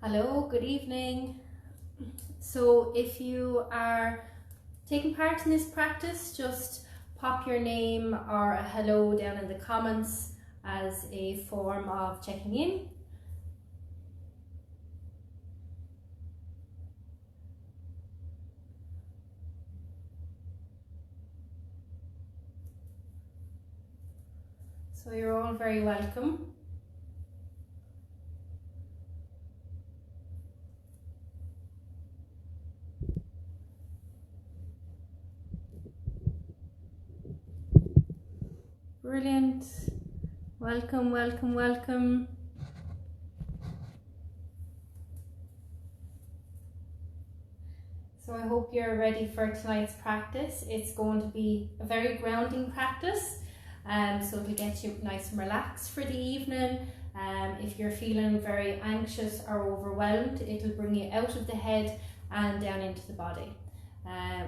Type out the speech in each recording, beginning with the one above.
Hello, good evening. So if you are taking part in this practice, just pop your name or a hello down in the comments as a form of checking in. So you're all very welcome. Brilliant. Welcome, welcome, welcome. So I hope you're ready for tonight's practice. It's going to be a very grounding practice, so it'll get you nice and relaxed for the evening. If you're feeling very anxious or overwhelmed, it'll bring you out of the head and down into the body.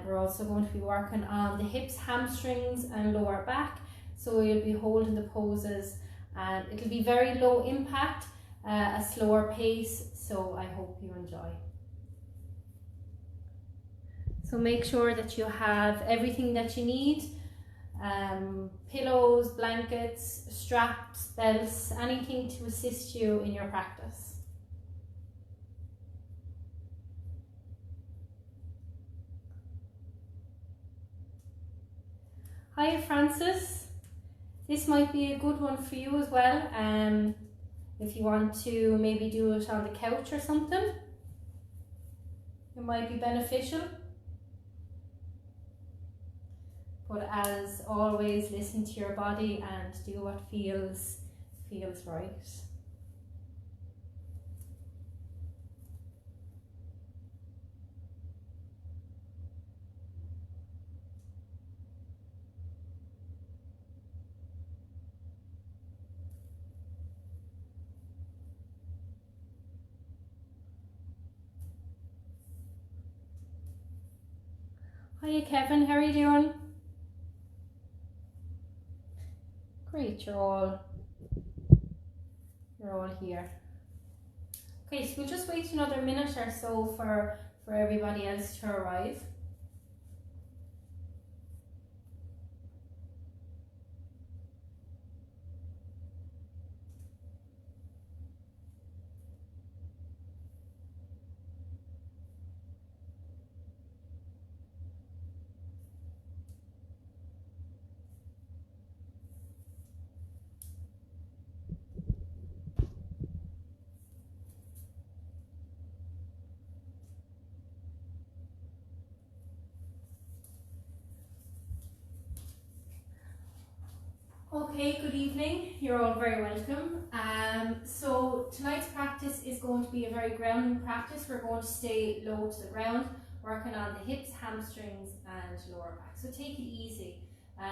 We're also going to be working on the hips, hamstrings and lower back. So you'll be holding the poses, and it'll be very low impact, a slower pace, so I hope you enjoy. So make sure that you have everything that you need, pillows, blankets, straps, belts, anything to assist you in your practice. Hi Francis, this might be a good one for you as well, if you want to maybe do it on the couch or something, it might be beneficial. But as always, listen to your body and do what feels right. Hiya Kevin, how are you doing? Great, you're all here. Okay, so we'll just wait another minute or so for everybody else to arrive. Okay, good evening. You're all very welcome. So tonight's practice is going to be a very grounding practice. We're going to stay low to the ground, working on the hips, hamstrings and lower back. So take it easy.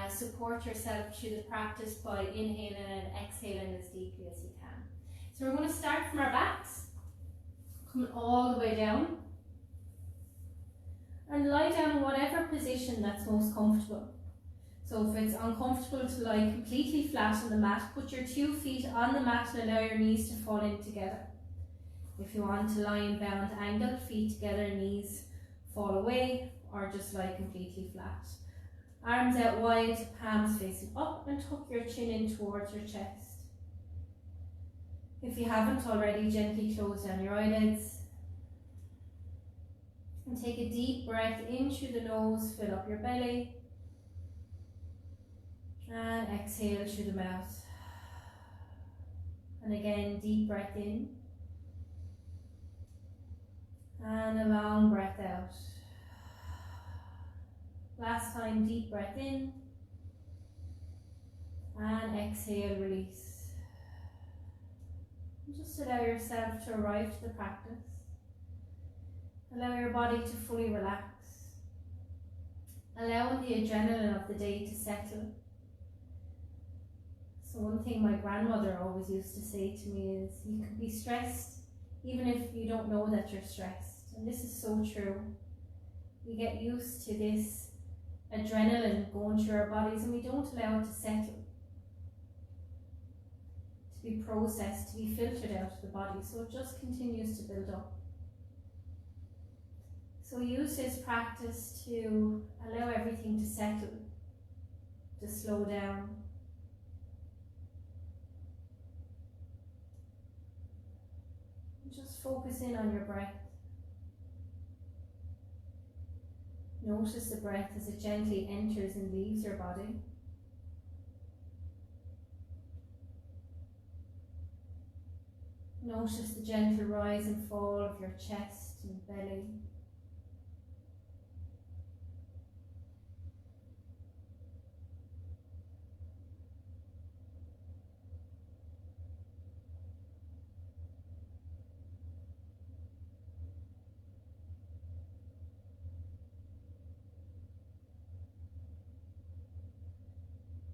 Support yourself through the practice by inhaling and exhaling as deeply as you can. So we're going to start from our backs, coming all the way down. And lie down in whatever position that's most comfortable. So if it's uncomfortable to lie completely flat on the mat, put your 2 feet on the mat and allow your knees to fall in together. If you want to lie in bound angle, feet together, knees fall away, or just lie completely flat. Arms out wide, palms facing up, and tuck your chin in towards your chest. If you haven't already, gently close down your eyelids. And take a deep breath in through the nose, fill up your belly. And exhale through the mouth. And again, deep breath in. And a long breath out. Last time, deep breath in. And exhale, release. And just allow yourself to arrive to the practice. Allow your body to fully relax. Allowing the adrenaline of the day to settle. So one thing my grandmother always used to say to me is, you can be stressed even if you don't know that you're stressed. And this is so true. We get used to this adrenaline going through our bodies and we don't allow it to settle. to be processed, to be filtered out of the body. So it just continues to build up. So use this practice to allow everything to settle, to slow down. Just focus in on your breath. Notice the breath as it gently enters and leaves your body. Notice the gentle rise and fall of your chest and belly.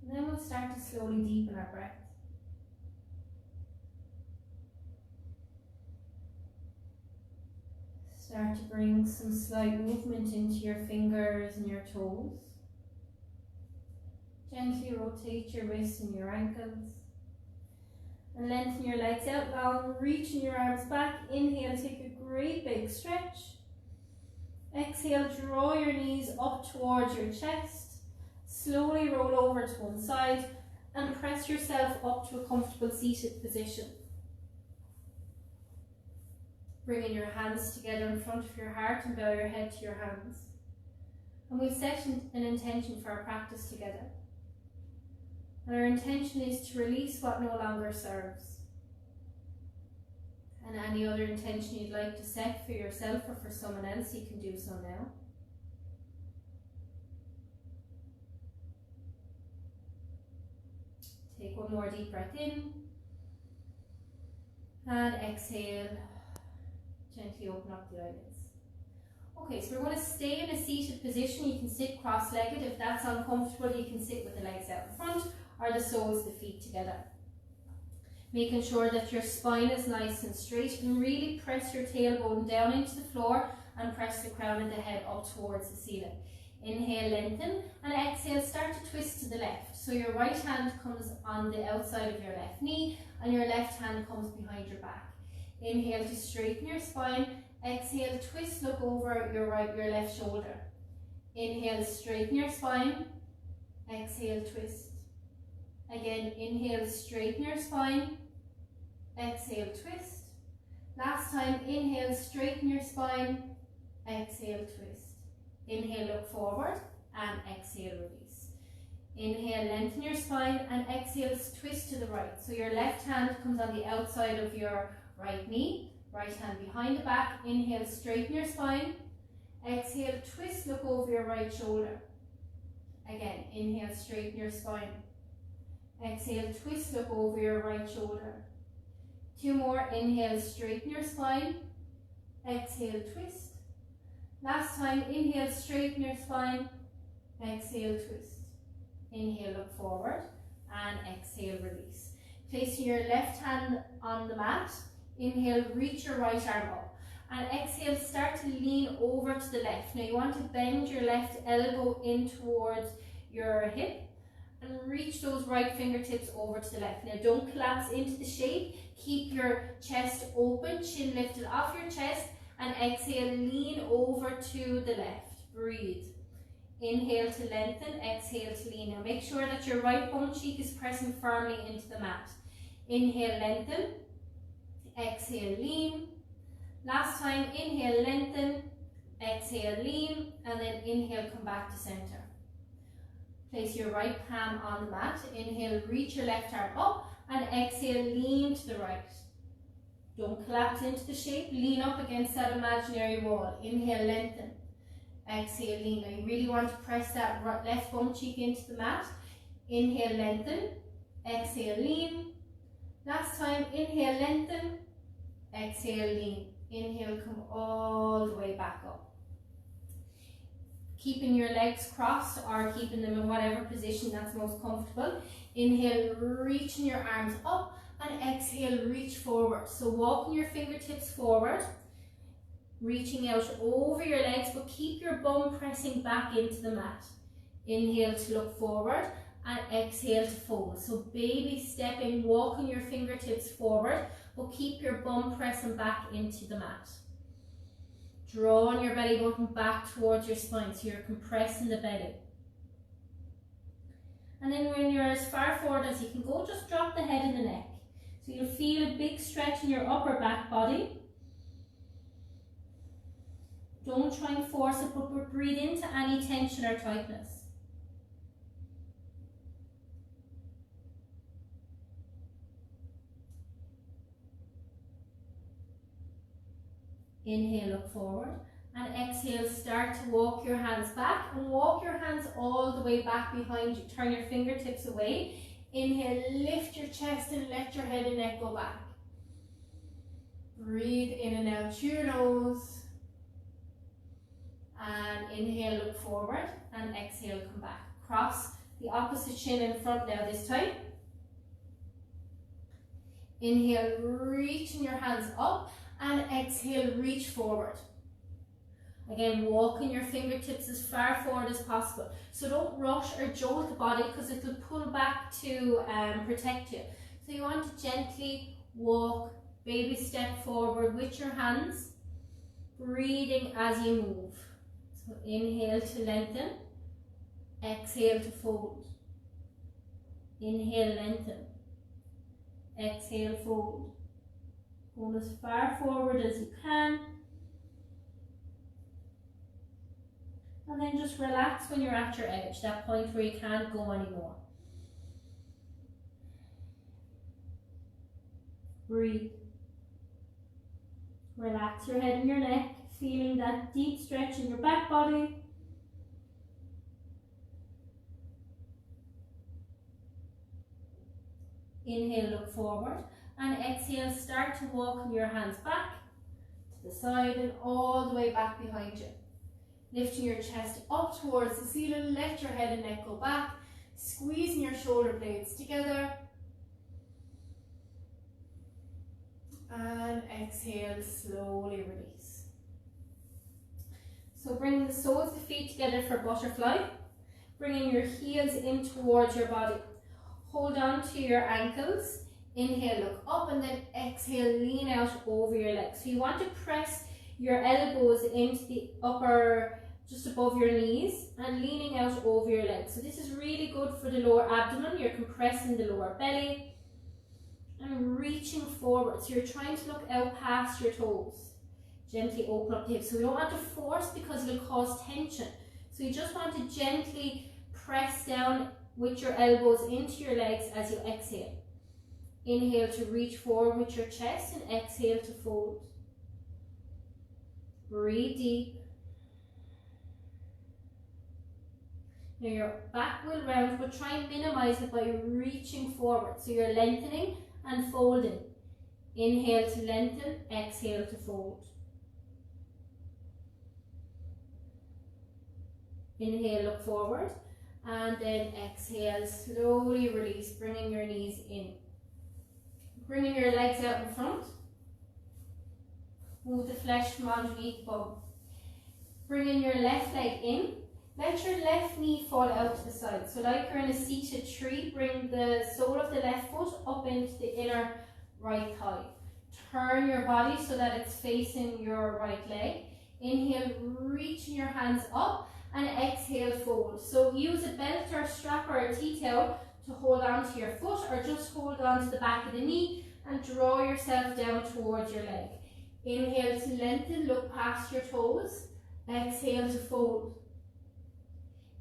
And then we'll start to slowly deepen our breath. Start to bring some slight movement into your fingers and your toes. Gently rotate your wrists and your ankles. And lengthen your legs out long, reaching your arms back. Inhale, take a great big stretch. Exhale, draw your knees up towards your chest. Slowly roll over to one side and press yourself up to a comfortable seated position. Bringing your hands together in front of your heart and bow your head to your hands. And we've set an intention for our practice together. And our intention is to release what no longer serves. And any other intention you'd like to set for yourself or for someone else, you can do so now. Take one more deep breath in. And exhale. Gently open up the eyelids. Okay, so we're going to stay in a seated position. You can sit cross-legged. If that's uncomfortable, you can sit with the legs out in front or the soles of the feet together. Making sure that your spine is nice and straight, and really press your tailbone down into the floor and press the crown of the head up towards the ceiling. Inhale, lengthen, and exhale, start to twist to the left. So your right hand comes on the outside of your left knee and your left hand comes behind your back. Inhale to straighten your spine. Exhale, twist, look over your left shoulder. Inhale, straighten your spine. Exhale, twist. Again, inhale, straighten your spine. Exhale, twist. Last time, inhale, straighten your spine. Exhale, twist. Inhale, look forward, and exhale, release. Inhale, lengthen your spine, and exhale, twist to the right. So your left hand comes on the outside of your right knee, right hand behind the back. Inhale, straighten your spine. Exhale, twist, look over your right shoulder. Again, inhale, straighten your spine. Exhale, twist, look over your right shoulder. Two more. Inhale, straighten your spine. Exhale, twist. Last time, inhale, straighten your spine. Exhale, twist. Inhale, look forward, and exhale, release. Placing your left hand on the mat. Inhale, reach your right arm up. And exhale, start to lean over to the left. Now you want to bend your left elbow in towards your hip and reach those right fingertips over to the left. Now don't collapse into the shape. Keep your chest open, chin lifted off your chest, and exhale, lean over to the left. Breathe. Inhale to lengthen, exhale to lean. Now make sure that your right bum cheek is pressing firmly into the mat. Inhale, lengthen. Exhale, lean. Last time, inhale, lengthen. Exhale, lean. And then inhale, come back to center. Place your right palm on the mat. Inhale, reach your left arm up. And exhale, lean to the right. Don't collapse into the shape. Lean up against that imaginary wall. Inhale, lengthen. Exhale, lean. Now you really want to press that left bum cheek into the mat. Inhale, lengthen. Exhale, lean. Last time, inhale, lengthen. Exhale, lean. Inhale, come all the way back up. Keeping your legs crossed or keeping them in whatever position that's most comfortable. Inhale, reaching your arms up, and exhale, reach forward. So walking your fingertips forward, reaching out over your legs, but keep your bum pressing back into the mat. Inhale to look forward, and exhale to fold. So baby stepping, walking your fingertips forward, but keep your bum pressing back into the mat. Drawing your belly button back towards your spine, so you're compressing the belly. And then when you're as far forward as you can go, just drop the head and the neck. So you'll feel a big stretch in your upper back body. Don't try and force it, but breathe into any tension or tightness. Inhale, look forward, and exhale, start to walk your hands back, and walk your hands all the way back behind you. Turn your fingertips away. Inhale, lift your chest and let your head and neck go back. Breathe in and out through your nose. And inhale, look forward, and exhale, come back. Cross the opposite shin in front now this time. Inhale, reaching your hands up, and exhale, reach forward. Again, walking your fingertips as far forward as possible. So don't rush or jolt the body because it will pull back to protect you. So you want to gently walk, baby step forward with your hands, breathing as you move. So inhale to lengthen, exhale to fold. Inhale, lengthen, exhale, fold. Go as far forward as you can. And then just relax when you're at your edge, that point where you can't go anymore. Breathe. Relax your head and your neck, feeling that deep stretch in your back body. Inhale, look forward. And exhale, start to walk your hands back to the side and all the way back behind you. Lifting your chest up towards the ceiling, let your head and neck go back, squeezing your shoulder blades together. And exhale, slowly release. So bring the soles of the feet together for butterfly. Bringing your heels in towards your body. Hold on to your ankles. Inhale, look up, and then exhale, lean out over your legs. So you want to press your elbows into the upper, just above your knees, and leaning out over your legs. So this is really good for the lower abdomen. You're compressing the lower belly and reaching forward. So you're trying to look out past your toes. Gently open up the hips. So we don't want to force because it'll cause tension. So you just want to gently press down with your elbows into your legs as you exhale. Inhale to reach forward with your chest, and exhale to fold. Breathe deep. Now your back will round, but try and minimize it by reaching forward. So you're lengthening and folding. Inhale to lengthen, exhale to fold. Inhale, look forward, and then exhale, slowly release, bringing your knees in. Bringing your legs out in front. Move the flesh from underneath the bum. Bringing your left leg in. Let your left knee fall out to the side. So like you're in a seated tree, bring the sole of the left foot up into the inner right thigh. Turn your body so that it's facing your right leg. Inhale, reaching your hands up, and exhale, fold. So use a belt or a strap or a tea towel to hold on to your foot, or just hold on to the back of the knee and draw yourself down towards your leg. Inhale to lengthen, look past your toes. Exhale to fold.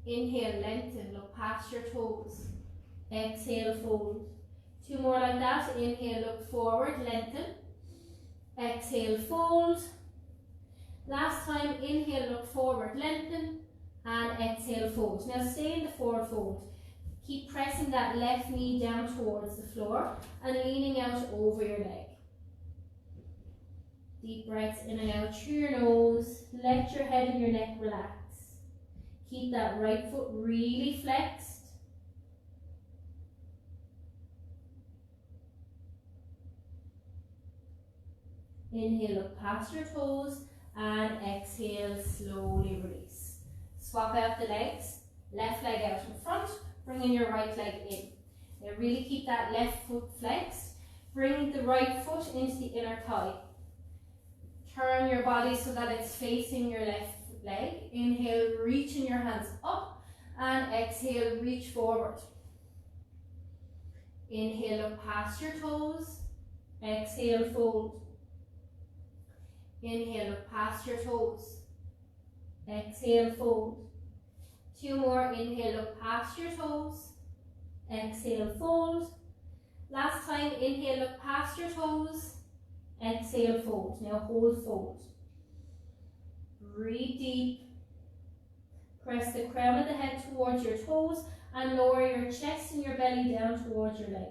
Inhale, lengthen, look past your toes. Exhale, fold. Two more like that. Inhale, look forward, lengthen. Exhale, fold. Last time, inhale, look forward, lengthen. And exhale, fold. Now stay in the forward fold. Keep pressing that left knee down towards the floor and leaning out over your leg. Deep breaths in and out through your nose. Let your head and your neck relax. Keep that right foot really flexed. Inhale, look past your toes, and exhale, slowly release. Swap out the legs. Left leg out in front, bringing your right leg in. Now really keep that left foot flexed. Bring the right foot into the inner thigh. Turn your body so that it's facing your left leg. Inhale, reaching your hands up, and exhale, reach forward. Inhale, look past your toes. Exhale, fold. Inhale, look past your toes. Exhale, fold. 2 more. Inhale, look past your toes. Exhale, fold. Last time, inhale, look past your toes. Exhale, fold. Now hold, fold. Breathe deep. Press the crown of the head towards your toes and lower your chest and your belly down towards your leg.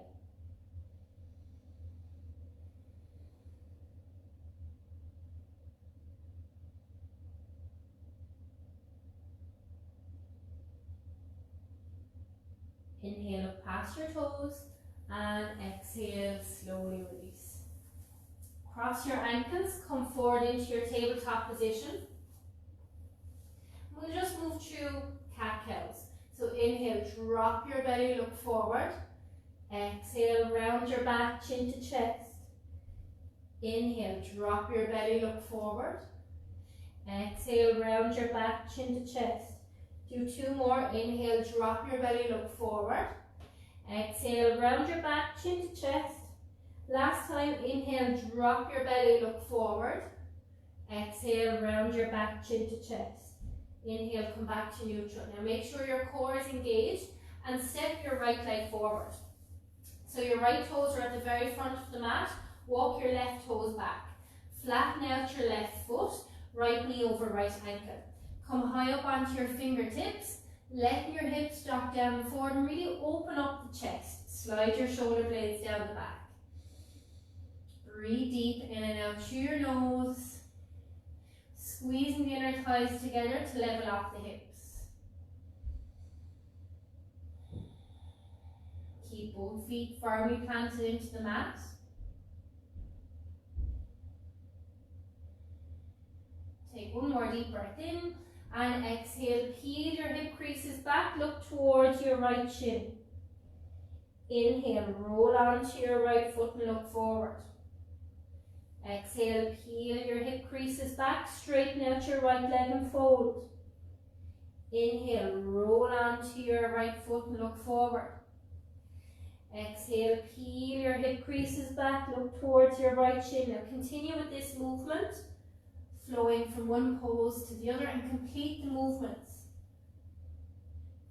Inhale, look past your toes, and exhale, slowly release. Cross your ankles, come forward into your tabletop position. We'll just move through cat-cows. So inhale, drop your belly, look forward. Exhale, round your back, chin to chest. Inhale, drop your belly, look forward. Exhale, round your back, chin to chest. Do 2 more. Inhale, drop your belly, look forward. Exhale, round your back, chin to chest. Last time, inhale, drop your belly, look forward. Exhale, round your back, chin to chest. Inhale, come back to neutral. Now make sure your core is engaged and step your right leg forward. So your right toes are at the very front of the mat. Walk your left toes back. Flatten out your left foot, right knee over right ankle. Come high up onto your fingertips, letting your hips drop down and forward and really open up the chest. Slide your shoulder blades down the back. Breathe deep in and out through your nose, squeezing the inner thighs together to level off the hips. Keep both feet firmly planted into the mat. Take 1 more deep breath in. And exhale, peel your hip creases back, look towards your right shin. Inhale, roll onto your right foot and look forward. Exhale, peel your hip creases back, straighten out your right leg and fold. Inhale, roll onto your right foot and look forward. Exhale, peel your hip creases back, look towards your right shin. Now continue with this movement, flowing from one pose to the other, and complete the movements.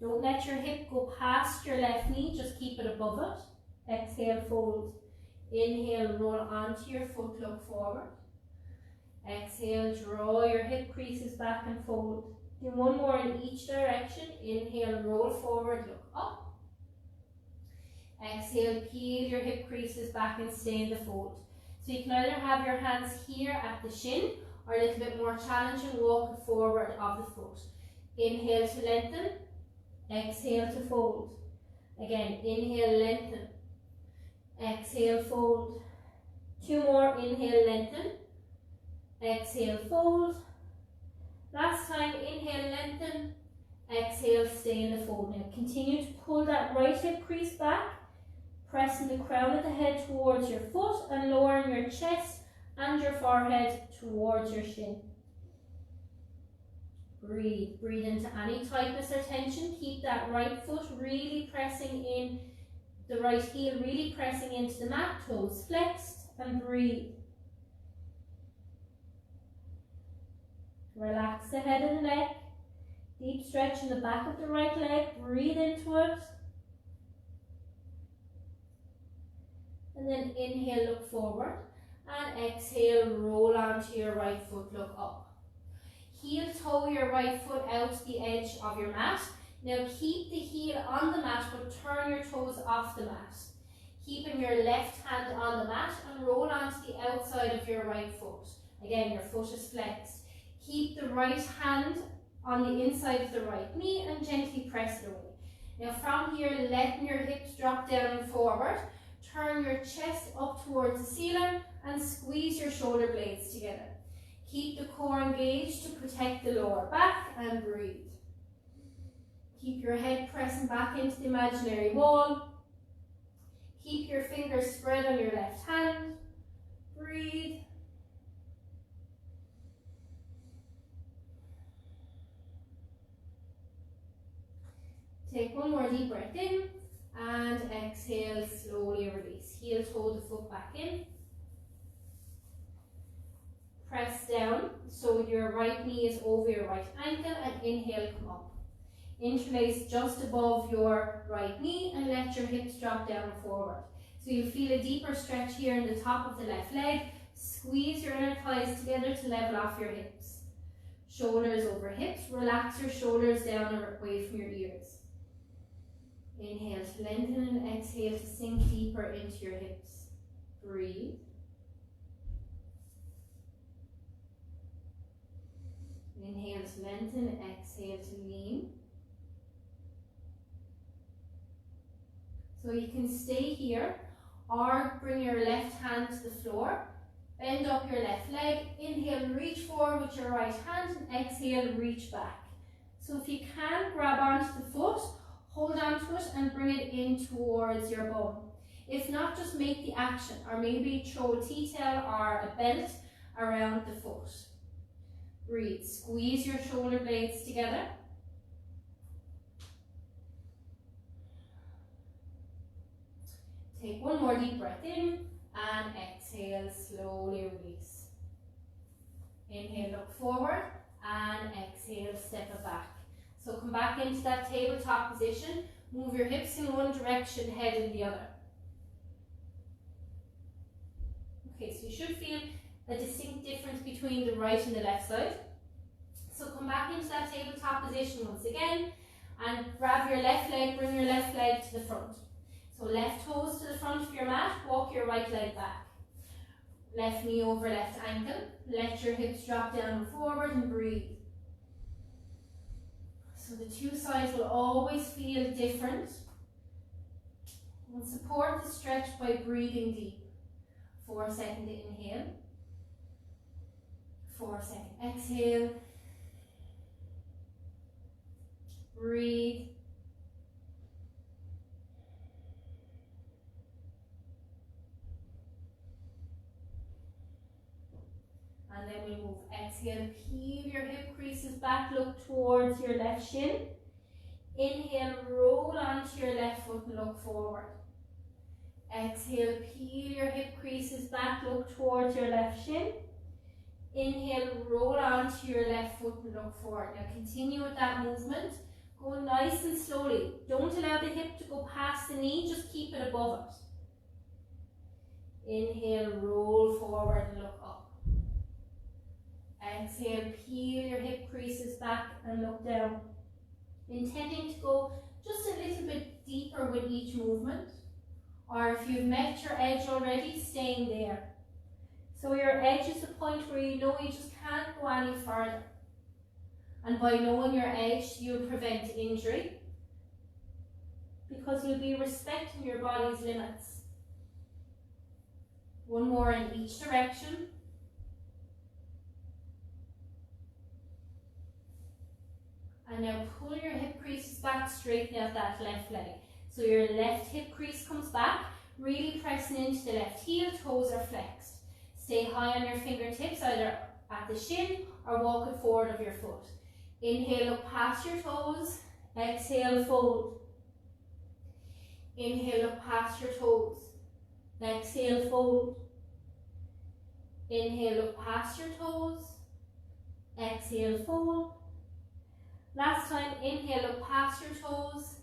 Don't let your hip go past your left knee, just keep it above it. Exhale, fold. Inhale, roll onto your foot, look forward. Exhale, draw your hip creases back and fold. Do 1 more in each direction. Inhale, roll forward, look up. Exhale, peel your hip creases back and stay in the fold. So you can either have your hands here at the shin, or a little bit more challenging, walk forward of the foot. Inhale to lengthen, exhale to fold. Again, inhale, lengthen, exhale, fold. 2 more, inhale, lengthen, exhale, fold. Last time, inhale, lengthen, exhale, stay in the fold. Now continue to pull that right hip crease back, pressing the crown of the head towards your foot and lowering your chest and your forehead towards your shin. Breathe. Breathe into any tightness or tension. Keep that right foot really pressing in, the right heel really pressing into the mat, toes flexed, and breathe. Relax the head and neck. Deep stretch in the back of the right leg. Breathe into it. And then inhale, look forward. And exhale, roll onto your right foot, look up. Heel toe your right foot out to the edge of your mat. Now keep the heel on the mat, but turn your toes off the mat. Keeping your left hand on the mat and roll onto the outside of your right foot. Again, your foot is flexed. Keep the right hand on the inside of the right knee and gently press it away. Now from here, letting your hips drop down and forward. Turn your chest up towards the ceiling and squeeze your shoulder blades together. Keep the core engaged to protect the lower back and breathe. Keep your head pressing back into the imaginary wall. Keep your fingers spread on your left hand. Breathe. Take one more deep breath in and exhale, slowly release. Heel toe the foot back in. Press down so your right knee is over your right ankle and inhale, come up. Interlace just above your right knee and let your hips drop down and forward. So you feel a deeper stretch here in the top of the left leg. Squeeze your inner thighs together to level off your hips. Shoulders over hips. Relax your shoulders down or away from your ears. Inhale to lengthen and exhale to sink deeper into your hips. Breathe. Inhale to lengthen, exhale to lean. So you can stay here or bring your left hand to the floor. Bend up your left leg. Inhale, reach forward with your right hand and exhale, reach back. So if you can, grab onto the foot, hold onto it and bring it in towards your bum. If not, just make the action or maybe throw a T-tail or a belt around the foot. Breathe. Squeeze your shoulder blades together. Take one more deep breath in and exhale, slowly release. Inhale, look forward and exhale, step it back. So come back into that tabletop position. Move your hips in one direction, head in the other. Okay, so you should feel a distinct difference between the right and the left side. So come back into that tabletop position once again and grab your left leg, bring your left leg to the front. So left toes to the front of your mat, walk your right leg back. Left knee over left ankle, let your hips drop down and forward and breathe. So the two sides will always feel different. And support the stretch by breathing deep. 4 second inhale. 4 second exhale. Breathe. And then we move. Exhale, peel your hip creases back, look towards your left shin. Inhale, roll onto your left foot and look forward. Exhale, peel your hip creases back, look towards your left shin. Inhale, roll onto your left foot and look forward. Now continue with that movement. Go nice and slowly. Don't allow the hip to go past the knee, just keep it above it. Inhale, roll forward and look up. Exhale, peel your hip creases back and look down. Intending to go just a little bit deeper with each movement. Or if you've met your edge already, staying there. So your edge is the point where you know you just can't go any further. And by knowing your edge, you'll prevent injury. Because you'll be respecting your body's limits. One more in each direction. And now pull your hip creases back, straighten out that left leg. So your left hip crease comes back, really pressing into the left heel, toes are flexed. Stay high on your fingertips, either at the shin or walk it forward of your foot. Inhale, look past your toes. Exhale, fold. Inhale, look past your toes. Exhale, fold. Inhale, look past your toes. Exhale, fold. Last time, inhale, look past your toes.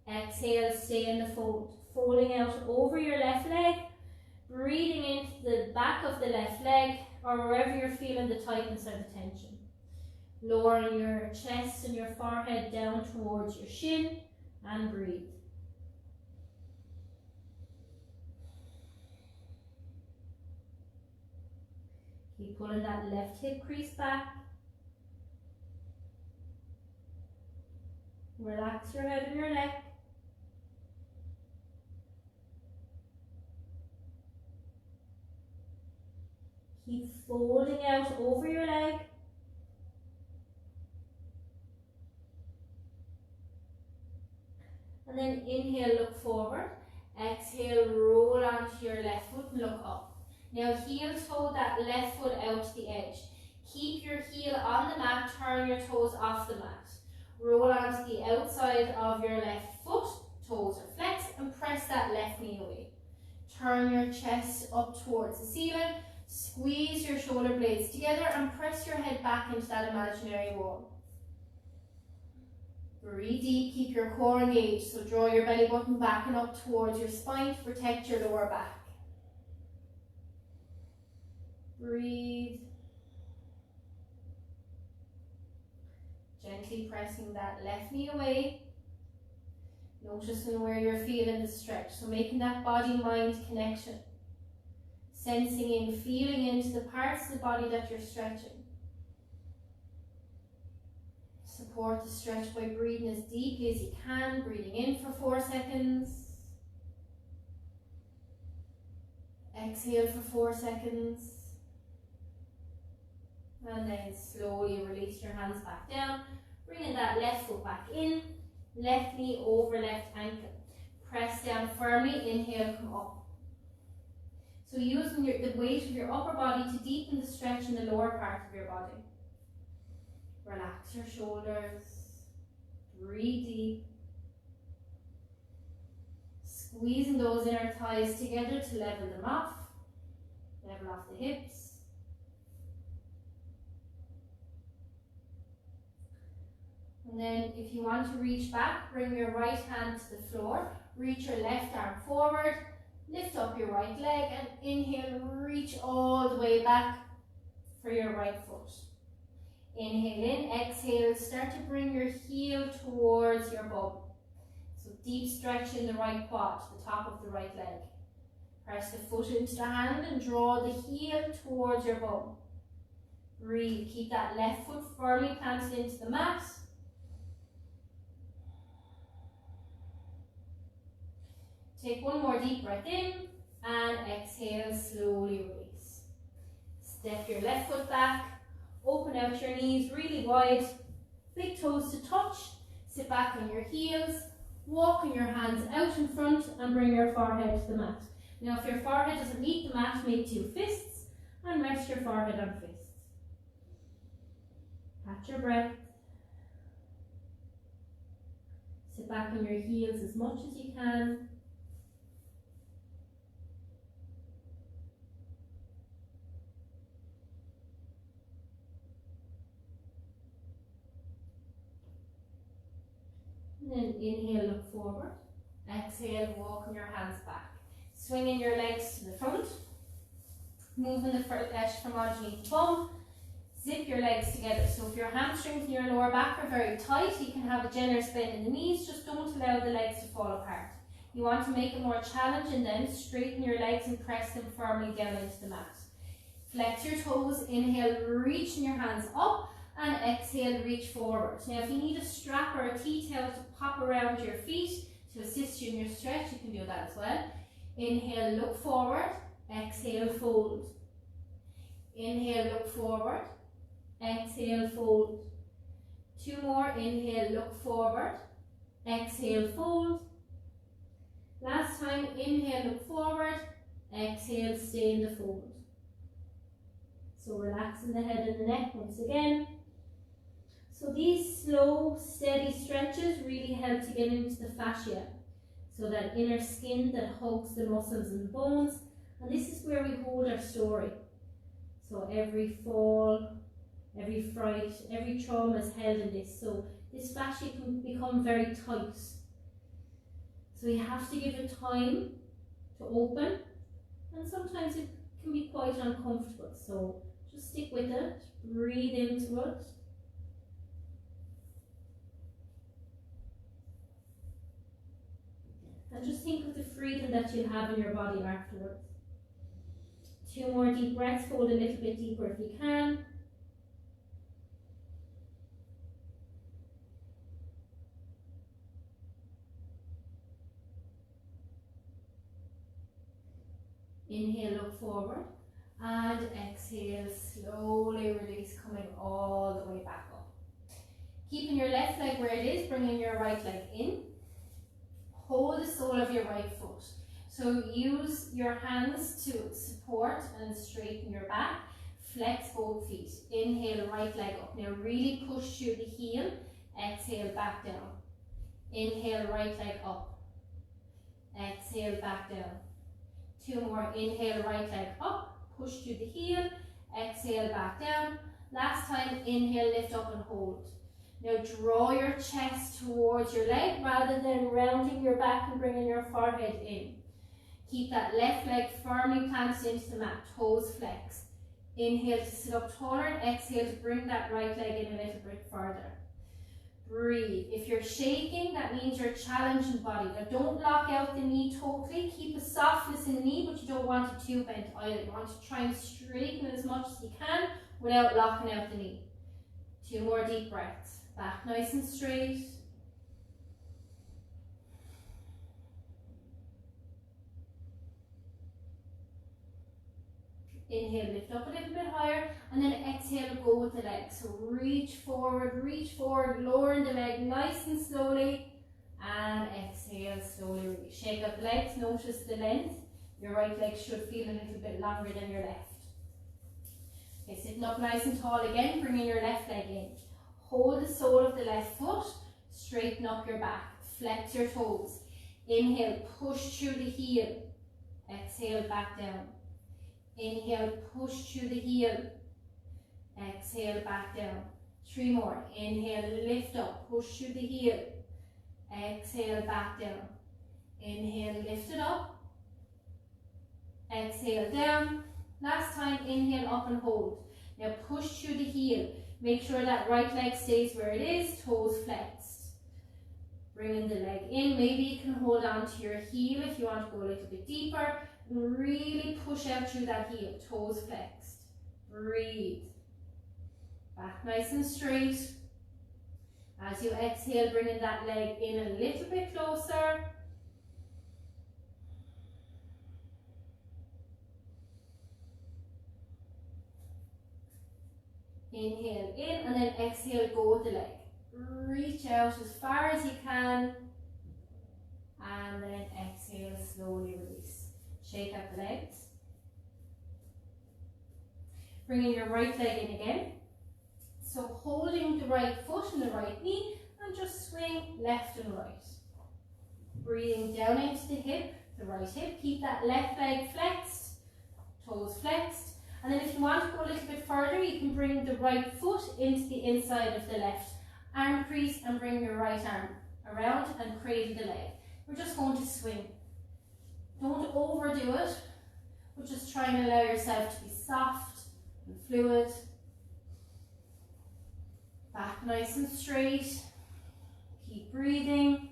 Exhale, stay in the fold. Folding out over your left leg. Breathing into the back of the left leg or wherever you're feeling the tightness or the tension. Lowering your chest and your forehead down towards your shin and breathe. Keep pulling that left hip crease back. Relax your head and your neck. Keep folding out over your leg. And then inhale, look forward. Exhale, roll onto your left foot and look up. Now heel toe that left foot out to the edge. Keep your heel on the mat, turn your toes off the mat. Roll onto the outside of your left foot, toes are flexed, and press that left knee away. Turn your chest up towards the ceiling, squeeze your shoulder blades together and press your head back into that imaginary wall. Breathe deep, keep your core engaged, so draw your belly button back and up towards your spine to protect your lower back. Breathe. Gently pressing that left knee away. Noticing where you're feeling the stretch, so making that body-mind connection. Sensing in, feeling into the parts of the body that you're stretching. Support the stretch by breathing as deeply as you can, breathing in for 4 seconds. Exhale for 4 seconds. And then slowly release your hands back down, bringing that left foot back in, left knee over left ankle. Press down firmly, inhale, come up. So using the weight of your upper body to deepen the stretch in the lower part of your body. Relax your shoulders, breathe deep. Squeezing those inner thighs together to level them off. Level off the hips. And then if you want to reach back, bring your right hand to the floor. Reach your left arm forward. Lift up your right leg and inhale, reach all the way back for your right foot. Inhale in, exhale, start to bring your heel towards your bum. So deep stretch in the right quad, the top of the right leg. Press the foot into the hand and draw the heel towards your bum. Breathe, keep that left foot firmly planted into the mat. Take one more deep breath in and exhale, slowly release. Step your left foot back, open out your knees really wide, big toes to touch, sit back on your heels, walking your hands out in front and bring your forehead to the mat. Now if your forehead doesn't meet the mat, make 2 fists and rest your forehead on fists. Catch your breath. Sit back on your heels as much as you can. And then inhale, look forward. Exhale, walking your hands back. Swinging your legs to the front. Moving the flesh from underneath the bum. Zip your legs together. So if your hamstrings and your lower back are very tight, you can have a generous bend in the knees. Just don't allow the legs to fall apart. You want to make it more challenging then. Straighten your legs and press them firmly down into the mat. Flex your toes. Inhale, reaching your hands up. And exhale, reach forward. Now if you need a strap or a tea towel to pop around your feet to assist you in your stretch, you can do that as well. Inhale, look forward. Exhale, fold. Inhale, look forward. Exhale, fold. 2 more. Inhale, look forward. Exhale, fold. Last time, inhale, look forward. Exhale, stay in the fold. So relaxing the head and the neck once again. So these slow, steady stretches really help to get into the fascia. So that inner skin that hugs the muscles and bones. And this is where we hold our story. So every fall, every fright, every trauma is held in this. So this fascia can become very tight. So you have to give it time to open. And sometimes it can be quite uncomfortable. So just stick with it, breathe into it. And just think of the freedom that you'll have in your body afterwards. 2 more deep breaths, fold a little bit deeper if you can. Inhale, look forward. And exhale, slowly release, coming all the way back up. Keeping your left leg where it is, bringing your right leg in. hold the sole of your right foot. So use your hands to support and straighten your back. Flex both feet. Inhale, right leg up. Now really push through the heel. Exhale, back down. Inhale, right leg up. Exhale, back down. 2 more. Inhale, right leg up. Push through the heel. Exhale, back down. Last time, inhale, lift up and hold. Now draw your chest towards your leg rather than rounding your back and bringing your forehead in. Keep that left leg firmly planted into the mat, toes flexed. Inhale to sit up taller and exhale to bring that right leg in a little bit further. Breathe. If you're shaking, that means you're challenging body. Now don't lock out the knee totally. Keep a softness in the knee, but you don't want it too bent either. You want to try and straighten it as much as you can without locking out the knee. 2 more deep breaths. Back nice and straight. Inhale, lift up a little bit higher, and then exhale, go with the legs. So reach forward, lowering the leg nice and slowly, and exhale, slowly release. Shake up the legs, notice the length. Your right leg should feel a little bit longer than your left. Okay, sitting up nice and tall again, bringing your left leg in. Hold the sole of the left foot, straighten up your back, flex your toes. Inhale, push through the heel. Exhale, back down. Inhale, push through the heel. Exhale, back down. 3 more. Inhale, lift up, push through the heel. Exhale, back down. Inhale, lift it up. Exhale, down. Last time, inhale, up and hold. Now push through the heel. Make sure that right leg stays where it is, toes flexed. Bringing the leg in. Maybe you can hold on to your heel if you want to go a little bit deeper. And really push out through that heel, toes flexed. Breathe. Back nice and straight. As you exhale, bringing that leg in a little bit closer. Inhale in, and then exhale, go with the leg. Reach out as far as you can, and then exhale, slowly release. Shake up the legs. Bringing your right leg in again. So holding the right foot and the right knee, and just swing left and right. Breathing down into the hip, the right hip. Keep that left leg flexed, toes flexed. And then if you want to go a little bit further, you can bring the right foot into the inside of the left arm crease and bring your right arm around and cradle the leg. We're just going to swing. Don't overdo it, but just try and allow yourself to be soft and fluid. Back nice and straight. Keep breathing.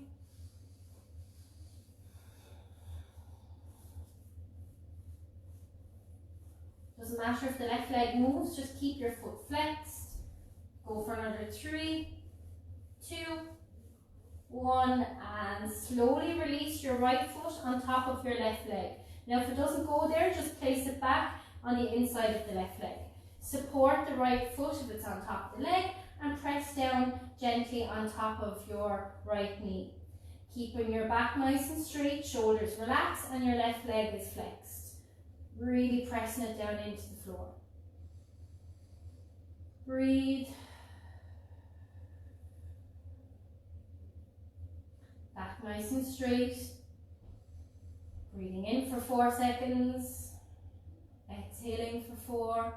Doesn't matter if the left leg moves, just keep your foot flexed. Go for another 3, 2, 1, and slowly release your right foot on top of your left leg. Now if it doesn't go there, just place it back on the inside of the left leg. Support the right foot if it's on top of the leg, and press down gently on top of your right knee. Keeping your back nice and straight, shoulders relaxed, and your left leg is flexed. Really pressing it down into the floor. Breathe. Back nice and straight. Breathing in for 4 seconds. Exhaling for 4.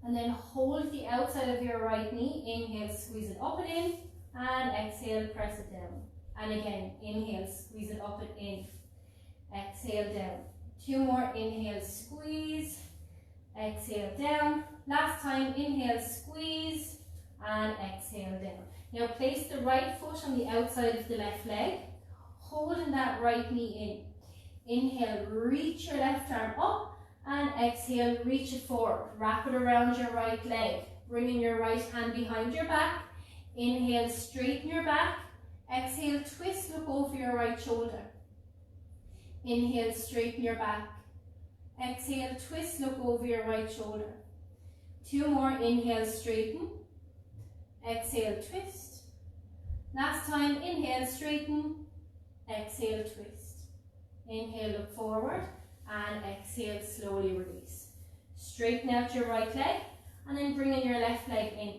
And then hold the outside of your right knee. Inhale, squeeze it up and in. And exhale, press it down. And again, inhale, squeeze it up and in. Exhale, down. 2 more. Inhale, squeeze. Exhale, down. Last time, inhale, squeeze. And exhale, down. Now place the right foot on the outside of the left leg, holding that right knee in. Inhale, reach your left arm up, and exhale, reach it forward. Wrap it around your right leg, bringing your right hand behind your back. Inhale, straighten your back. Exhale, twist, look over your right shoulder. Inhale, straighten your back. Exhale, twist, look over your right shoulder. 2 more. Inhale, straighten. Exhale, twist. Last time, inhale, straighten. exhale, twist. Inhale, look forward, and exhale, slowly release. Straighten out your right leg, and then bring in your left leg in.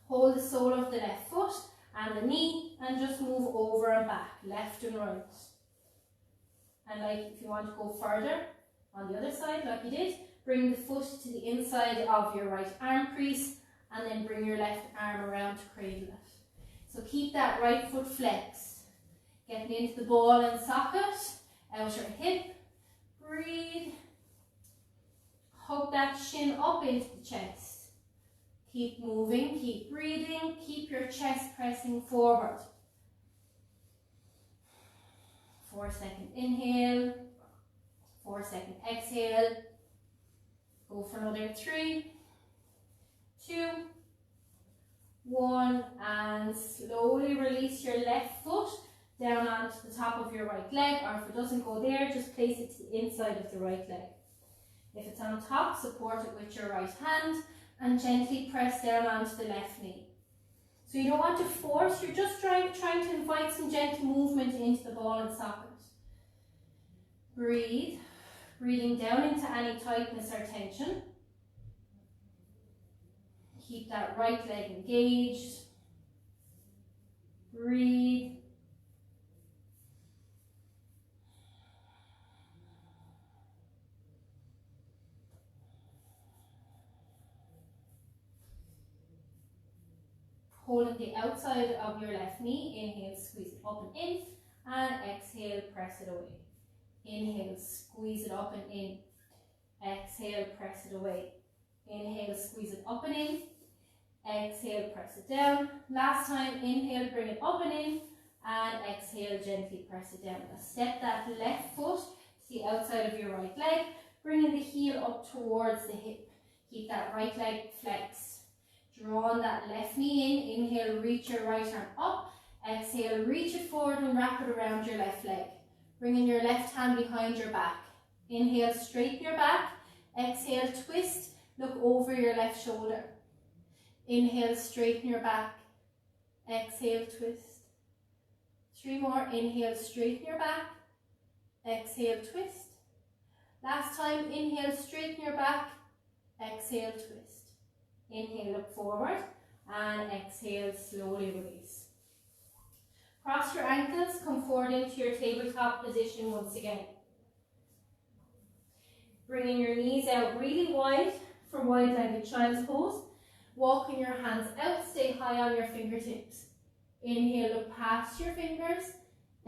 Hold the sole of the left foot and the knee, and just move over and back, left and right. And like if you want to go further on the other side, like you did, bring the foot to the inside of your right arm crease, and then bring your left arm around to cradle it. So keep that right foot flexed. Getting into the ball and socket, outer hip, breathe. Hug that shin up into the chest. Keep moving, keep breathing, keep your chest pressing forward. 4-second inhale, 4-second exhale. Go for another 3, 2, 1, and slowly release your left foot down onto the top of your right leg, or if it doesn't go there, just place it to the inside of the right leg. If it's on top, support it with your right hand and gently press down onto the left knee. So you don't want to force, you're just trying to invite some gentle movement into the ball and socket. Breathe, breathing down into any tightness or tension. Keep that right leg engaged. Breathe. Holding the outside of your left knee, inhale, squeeze it up and in, and exhale, press it away. Inhale, squeeze it up and in, exhale, press it away. Inhale, squeeze it up and in, exhale, press it down. Last time, inhale, bring it up and in, and exhale, gently press it down. Now step that left foot to the outside of your right leg, bringing the heel up towards the hip. Keep that right leg flexed. Draw on that left knee in, inhale, reach your right arm up, exhale, reach it forward and wrap it around your left leg. Bringing your left hand behind your back. Inhale, straighten your back, exhale, twist, look over your left shoulder. Inhale, straighten your back, exhale, twist. 3 more, inhale, straighten your back, exhale, twist. Last time, inhale, straighten your back, exhale, twist. Inhale, look forward, and exhale, slowly release. Cross your ankles, come forward into your tabletop position once again. Bringing your knees out really wide for wide-legged child's pose. Walking your hands out, stay high on your fingertips. Inhale, look past your fingers.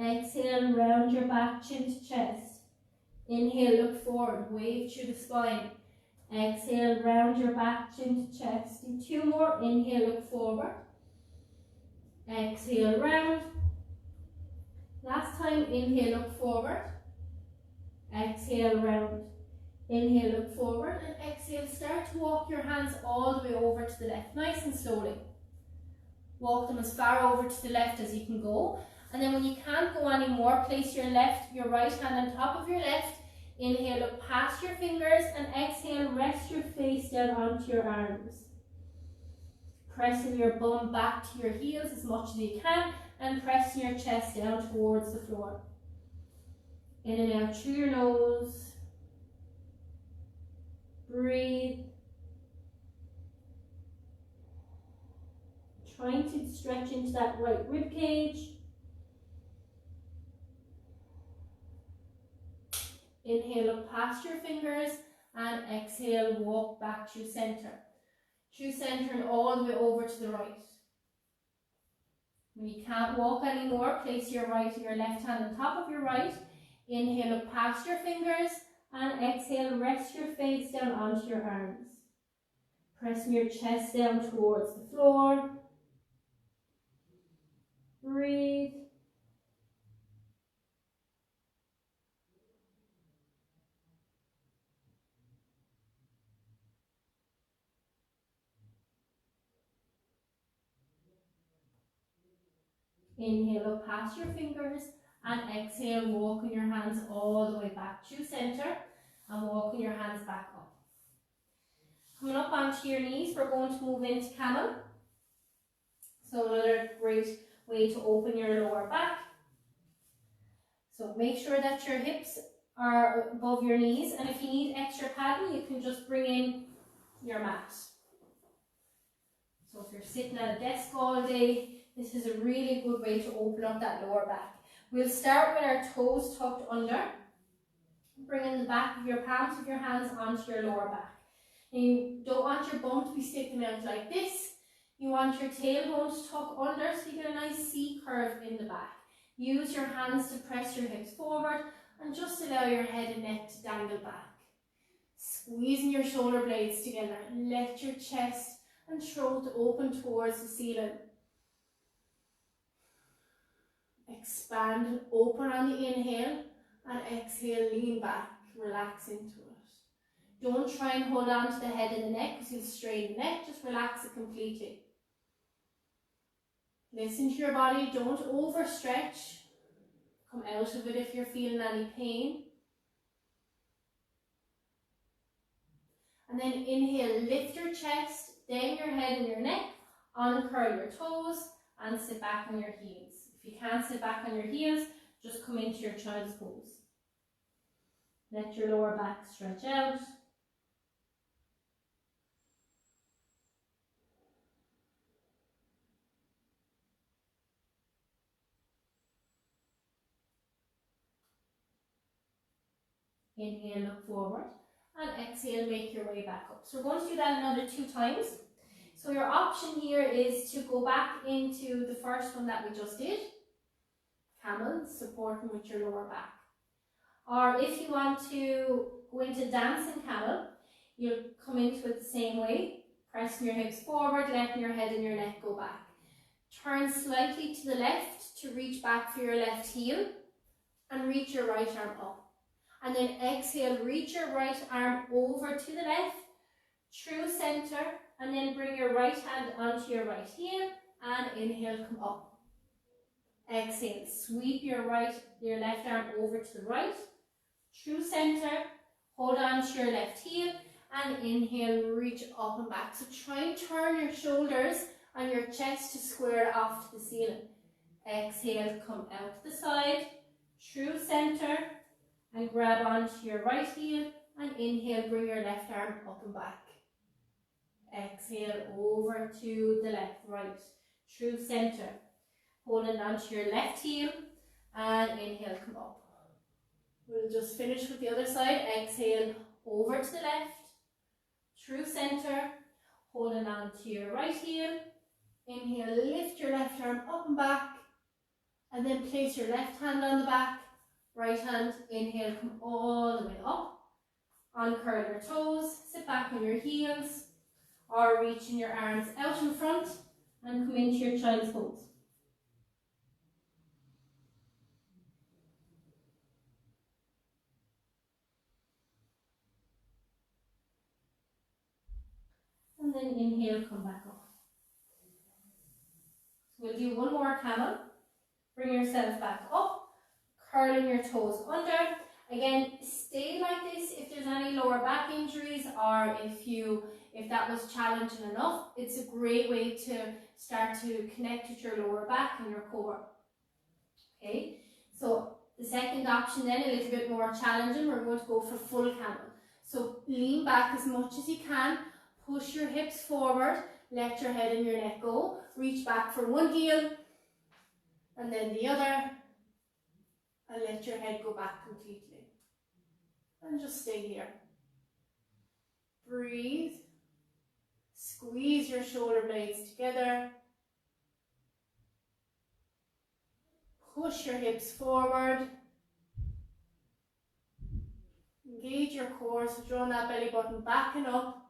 Exhale, round your back, chin to chest. Inhale, look forward, wave through the spine. Exhale, round your back, chin to chest. Do 2 more. Inhale, look forward. Exhale, round. Last time, inhale, look forward. Exhale, round. Inhale, look forward, and exhale, start to walk your hands all the way over to the left, nice and slowly. Walk them as far over to the left as you can go. And then when you can't go anymore, place your right hand on top of your left. Inhale, look past your fingers, and exhale, rest your face down onto your arms. Pressing your bum back to your heels as much as you can, and pressing your chest down towards the floor. In and out through your nose. Breathe. Trying to stretch into that right rib cage. Inhale, look past your fingers, and exhale, walk back to center. Through center and all the way over to the right. When you can't walk anymore, place your left hand on top of your right. Inhale, look past your fingers, and exhale, rest your face down onto your arms. Pressing your chest down towards the floor. Breathe. Inhale, look past your fingers, and exhale, walking your hands all the way back to center, and walking your hands back up. Coming up onto your knees, we're going to move into camel. So another great way to open your lower back. So make sure that your hips are above your knees, and if you need extra padding, you can just bring in your mat. So if you're sitting at a desk all day, this is a really good way to open up that lower back. We'll start with our toes tucked under, bringing the back of your palms of your hands onto your lower back. And you don't want your bum to be sticking out like this. You want your tailbone to tuck under so you get a nice C curve in the back. Use your hands to press your hips forward and just allow your head and neck to dangle back. Squeezing your shoulder blades together. Let your chest and throat open towards the ceiling. Expand and open on the inhale, and exhale, lean back, relax into it. Don't try and hold on to the head and the neck because you'll strain the neck, just relax it completely. Listen to your body, don't overstretch. Come out of it if you're feeling any pain. And then inhale, lift your chest, then your head and your neck, uncurl your toes and sit back on your heels. If you can't sit back on your heels, just come into your child's pose. Let your lower back stretch out. Inhale, look forward, and exhale, make your way back up. So we're going to do that another 2 times. So your option here is to go back into the first one that we just did, camel, supporting with your lower back. Or if you want to go into dancing camel, you'll come into it the same way, pressing your hips forward, letting your head and your neck go back. Turn slightly to the left to reach back for your left heel and reach your right arm up. And then exhale, reach your right arm over to the left, through center, and then bring your right hand onto your right heel and inhale, come up. Exhale, sweep your left arm over to the right, through center, hold on to your left heel and inhale, reach up and back. So try and turn your shoulders and your chest to square off to the ceiling. Exhale, come out to the side, through center, and grab onto your right heel and inhale, bring your left arm up and back. Exhale, over to the left, right, through center, holding onto your left heel and inhale, come up. We'll just finish with the other side. Exhale, over to the left, through center, holding on to your right heel. Inhale, lift your left arm up and back, and then place your left hand on the back, right hand, inhale, come all the way up. Uncurl your toes, sit back on your heels, or reaching your arms out in front and come into your child's pose. And then inhale, come back up. So we'll do one more camel. Bring yourself back up, curling your toes under. Again, stay like this if there's any lower back injuries, or if that was challenging enough. It's a great way to start to connect with your lower back and your core. Okay, so the second option then, a little bit more challenging, we're going to go for full camel. So lean back as much as you can, push your hips forward, let your head and your neck go, reach back for one heel and then the other, and let your head go back completely. And just stay here. Breathe. Squeeze your shoulder blades together. Push your hips forward. Engage your core, so drawing that belly button back and up.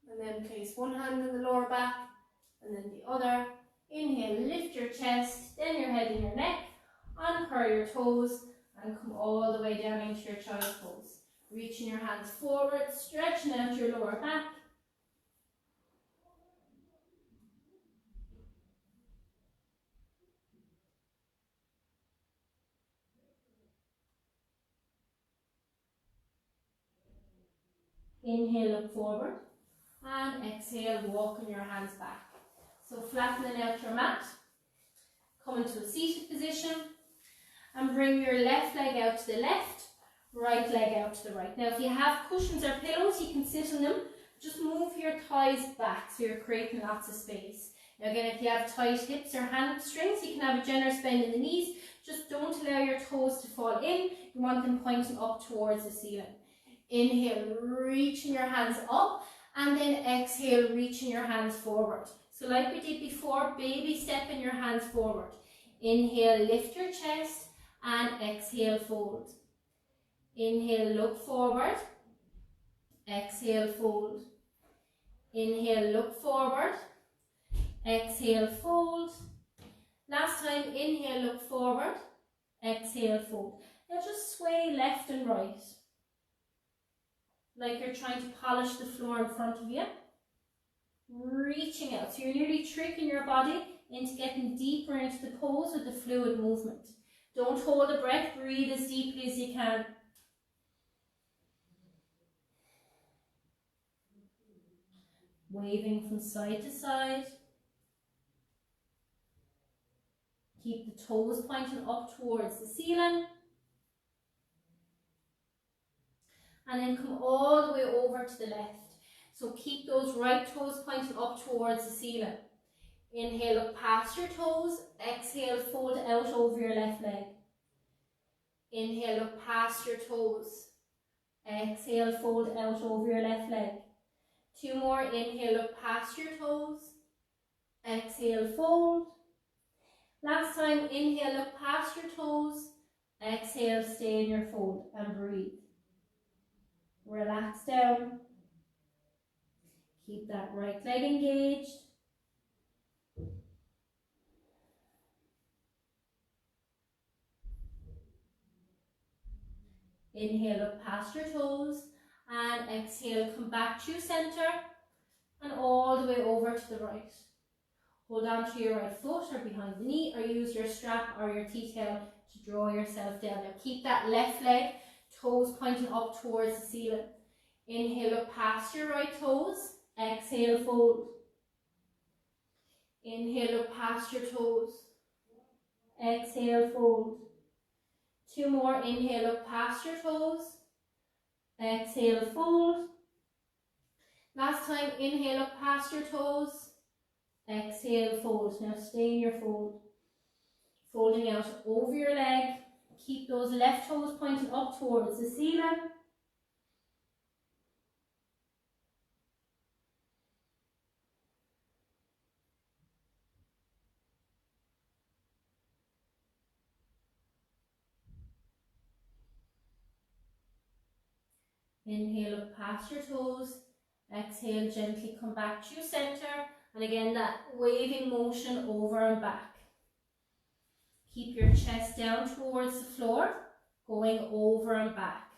And then place one hand in the lower back and then the other. Inhale, lift your chest, then your head and your neck. Uncurl your toes and come all the way down into your child's pose. Reaching your hands forward, stretching out your lower back. Inhale, look forward. And exhale, walking your hands back. So flattening out your mat. Come into a seated position. And bring your left leg out to the left, right leg out to the right. Now if you have cushions or pillows, you can sit on them. Just move your thighs back so you're creating lots of space. Now again, if you have tight hips or hamstrings, you can have a generous bend in the knees. Just don't allow your toes to fall in. You want them pointing up towards the ceiling. Inhale, reaching your hands up, and then exhale, reaching your hands forward. So like we did before, baby stepping your hands forward. Inhale, lift your chest, and exhale, fold. Inhale, look forward. Exhale, fold. Inhale, look forward. Exhale, fold. Last time, inhale, look forward. Exhale, fold. Now just sway left and right, like you're trying to polish the floor in front of you. Reaching out. So you're nearly tricking your body into getting deeper into the pose with the fluid movement. Don't hold the breath. Breathe as deeply as you can. Waving from side to side. Keep the toes pointing up towards the ceiling. And then come all the way over to the left. So keep those right toes pointing up towards the ceiling. Inhale, look past your toes. Exhale, fold out over your left leg. Inhale, look past your toes. Exhale, fold out over your left leg. Two more. Inhale, look past your toes. Exhale, fold. Last time, inhale, look past your toes. Exhale, stay in your fold and breathe. Relax down. Keep that right leg engaged. Inhale, look past your toes, and exhale, come back to center and all the way over to the right. Hold on to your right foot or behind the knee, or use your strap or your tea-towel to draw yourself down. Now keep that left leg, toes pointing up towards the ceiling. Inhale, look past your right toes. Exhale, fold. Inhale, look past your toes. Exhale, fold. Two more. Inhale, look past your toes. Exhale, fold. Last time, inhale, look past your toes. Exhale, fold. Now stay in your fold. Folding out over your leg. Keep those left toes pointing up towards the ceiling. Inhale, look past your toes. Exhale, gently come back to center. And again, that waving motion over and back. Keep your chest down towards the floor, going over and back.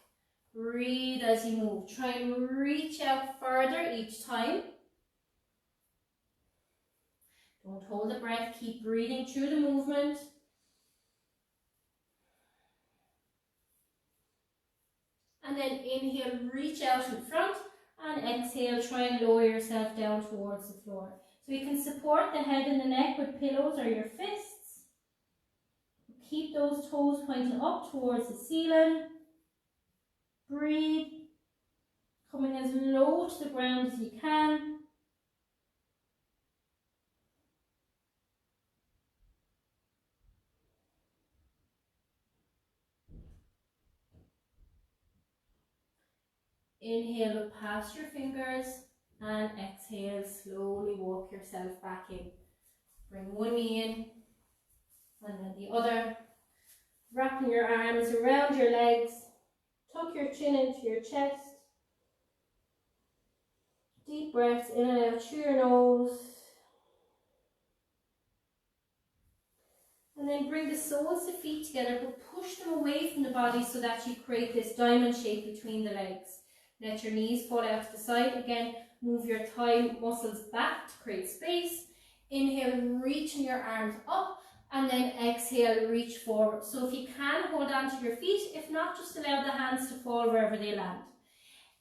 Breathe as you move. Try and reach out further each time. Don't hold the breath. Keep breathing through the movement. And then inhale, reach out in front, and exhale, try and lower yourself down towards the floor. So you can support the head and the neck with pillows or your fists. Keep those toes pointing up towards the ceiling. Breathe, coming as low to the ground as you can. Inhale, look past your fingers, and exhale, slowly walk yourself back in. Bring one knee in, and then the other. Wrapping your arms around your legs, tuck your chin into your chest. Deep breaths in and out through your nose. And then bring the soles of the feet together, but push them away from the body so that you create this diamond shape between the legs. Let your knees fall out to the side. Again, move your thigh muscles back to create space. Inhale, reaching your arms up, and then exhale, reach forward. So if you can, hold on to your feet. If not, just allow the hands to fall wherever they land.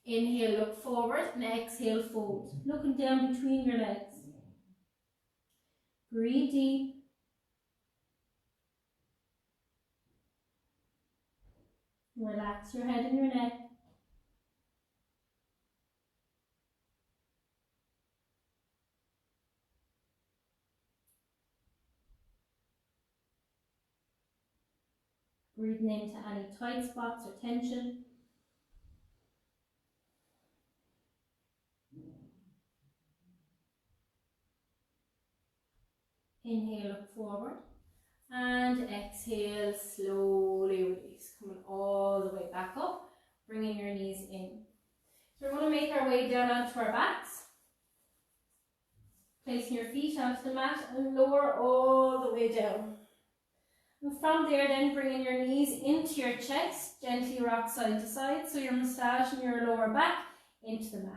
Inhale, look forward, and exhale, fold. Looking down between your legs. Breathe deep. Relax your head and your neck. Breathing into any tight spots or tension. Inhale, look forward. And exhale, slowly release. Coming all the way back up. Bringing your knees in. So we're going to make our way down onto our backs. Placing your feet onto the mat and lower all the way down. And from there then bringing your knees into your chest, gently rock side to side, so you're massaging your lower back into the mat.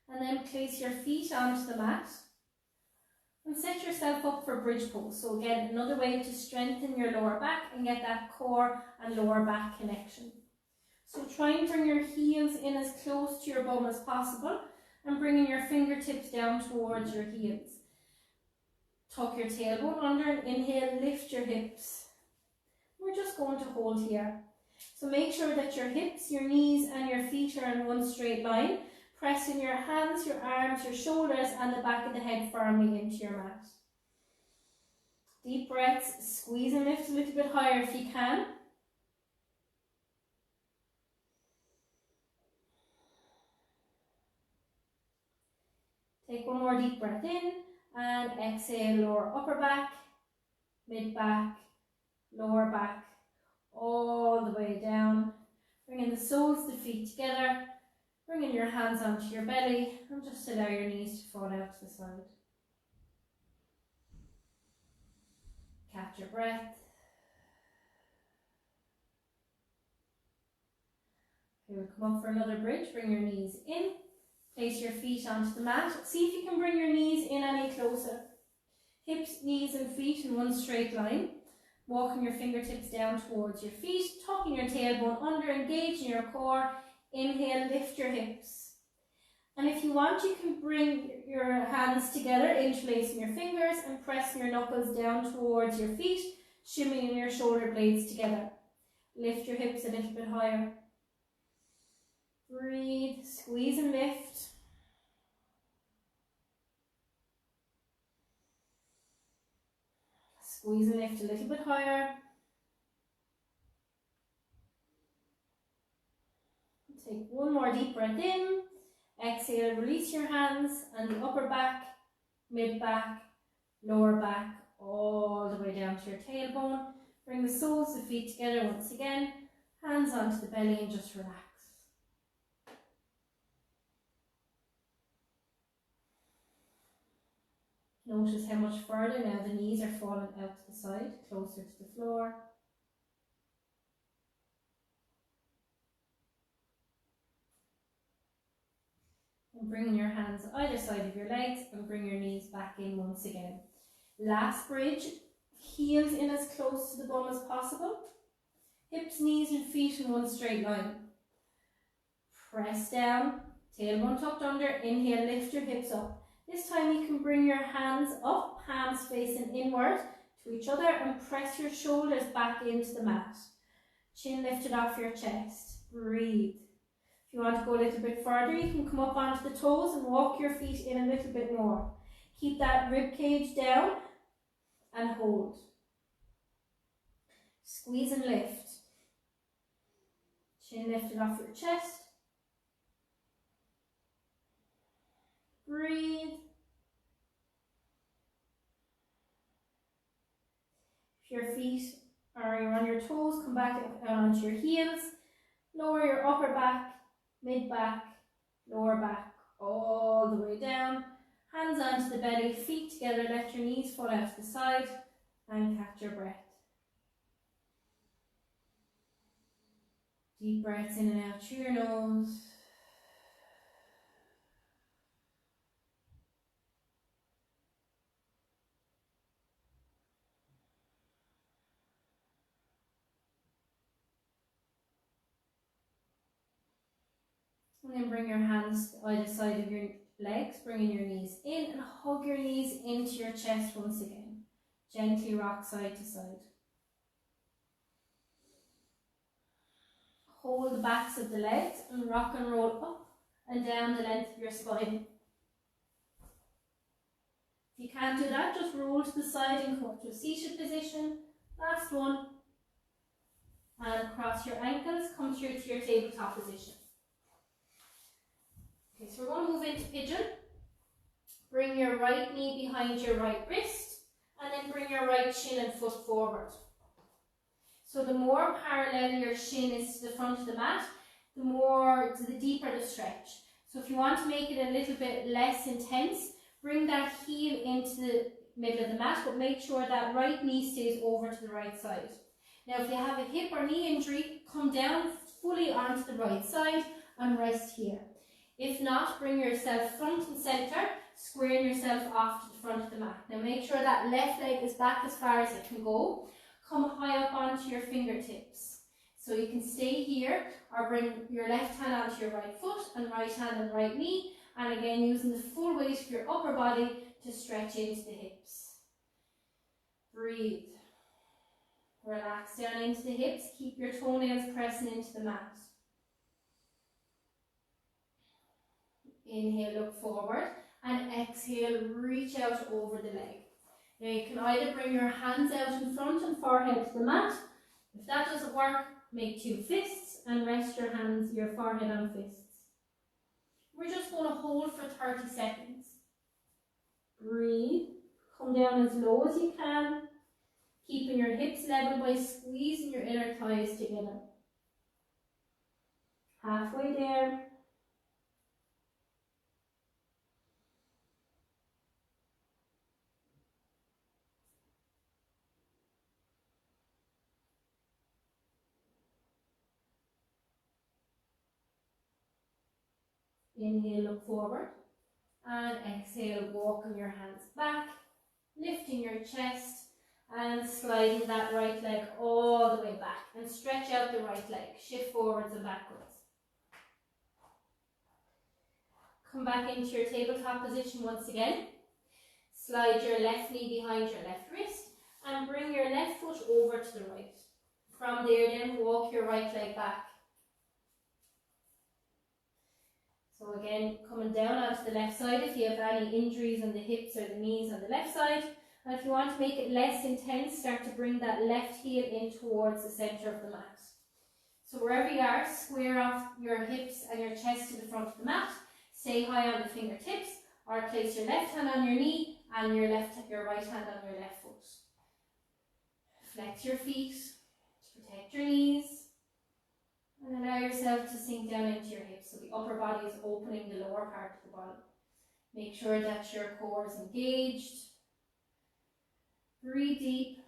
And then place your feet onto the mat and set yourself up for bridge pose. So again, another way to strengthen your lower back and get that core and lower back connection. So try and bring your heels in as close to your bum as possible and bringing your fingertips down towards your heels. Tuck your tailbone under and inhale, lift your hips. We're just going to hold here. So make sure that your hips, your knees and your feet are in one straight line. Pressing your hands, your arms, your shoulders and the back of the head firmly into your mat. Deep breaths, squeeze and lift a little bit higher if you can. Take one more deep breath in and exhale, lower upper back, mid back, lower back, all the way down. Bringing the soles of the feet together, bringing your hands onto your belly and just allow your knees to fall out to the side. Catch your breath. Okay, we'll come up for another bridge, bring your knees in. Place your feet onto the mat. See if you can bring your knees in any closer. Hips, knees and feet in one straight line. Walking your fingertips down towards your feet. Tucking your tailbone under, engaging your core. Inhale, lift your hips. And if you want, you can bring your hands together, interlacing your fingers and pressing your knuckles down towards your feet, shimmying your shoulder blades together. Lift your hips a little bit higher. Breathe, squeeze and lift. Squeeze and lift a little bit higher. Take one more deep breath in. Exhale, release your hands and the upper back, mid back, lower back, all the way down to your tailbone. Bring the soles of the feet together once again. Hands onto the belly and just relax. Notice how much further now the knees are falling out to the side, closer to the floor. And bringing your hands either side of your legs and bring your knees back in once again. Last bridge, heels in as close to the bum as possible. Hips, knees and feet in one straight line. Press down, tailbone tucked under, inhale, lift your hips up. This time you can bring your hands up, palms facing inward to each other and press your shoulders back into the mat. Chin lifted off your chest. Breathe. If you want to go a little bit further, you can come up onto the toes and walk your feet in a little bit more. Keep that rib cage down and hold. Squeeze and lift. Chin lifted off your chest. Breathe. If your feet are on your toes, come back onto your heels. Lower your upper back, mid back, lower back, all the way down. Hands onto the belly, feet together, let your knees fall out to the side and catch your breath. Deep breaths in and out through your nose. And then bring your hands either side of your legs, bringing your knees in, and hug your knees into your chest once again. Gently rock side to side. Hold the backs of the legs and rock and roll up and down the length of your spine. If you can't do that, just roll to the side and come up to a seated position. Last one. And cross your ankles, come through to your tabletop position. Okay, so we're going to move into pigeon. Bring your right knee behind your right wrist, and then bring your right shin and foot forward. So the more parallel your shin is to the front of the mat, the deeper the stretch. So if you want to make it a little bit less intense, bring that heel into the middle of the mat, but make sure that right knee stays over to the right side. Now if you have a hip or knee injury, come down fully onto the right side and rest here. If not, bring yourself front and centre, squaring yourself off to the front of the mat. Now make sure that left leg is back as far as it can go. Come high up onto your fingertips. So you can stay here or bring your left hand onto your right foot and right hand on right knee. And again, using the full weight of your upper body to stretch into the hips. Breathe. Relax down into the hips. Keep your toenails pressing into the mat. Inhale, look forward, and exhale, reach out over the leg. Now you can either bring your hands out in front and forehead to the mat. If that doesn't work, make two fists and rest your forehead on fists. We're just going to hold for 30 seconds. Breathe, come down as low as you can, keeping your hips level by squeezing your inner thighs together. Halfway there. Inhale, look forward, and exhale, walking your hands back, lifting your chest, and sliding that right leg all the way back, and stretch out the right leg, shift forwards and backwards. Come back into your tabletop position once again, slide your left knee behind your left wrist, and bring your left foot over to the right. From there then, walk your right leg back. So again, coming down onto the left side if you have any injuries on the hips or the knees on the left side. And if you want to make it less intense, start to bring that left heel in towards the centre of the mat. So wherever you are, square off your hips and your chest to the front of the mat. Stay high on the fingertips, or place your left hand on your knee and your right hand on your left foot. Flex your feet to protect your knees. And allow yourself to sink down into your hips, so the upper body is opening the lower part of the body. Make sure that your core is engaged. Breathe deep.